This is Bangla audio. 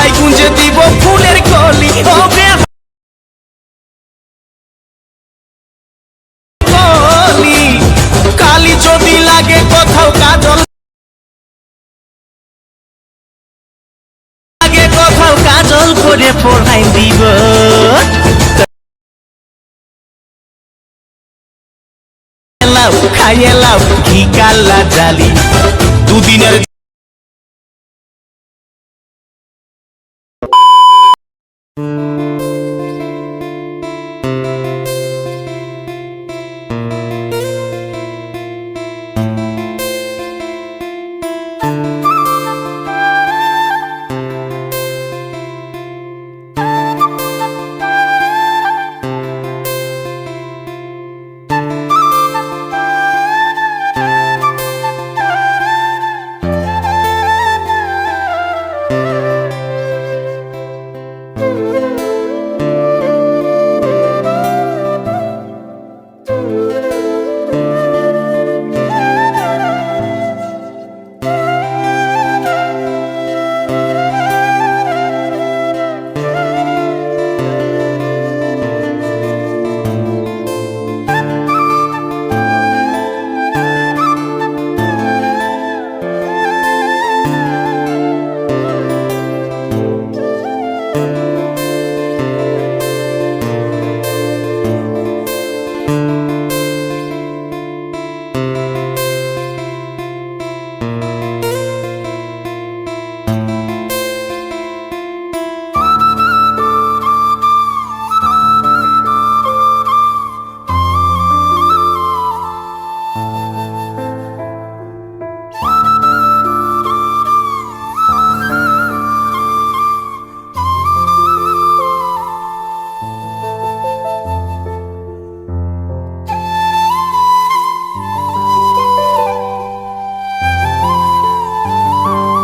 হাই গুঞ্জে দিব ফুলের কলি ওকে কলি কালি যদি লাগে কোথাও কাজল লাগে কোথাও কাজল করে পড়াই দিব খাইয়ে লাও ঘি কাল্লা জালি দুদিনের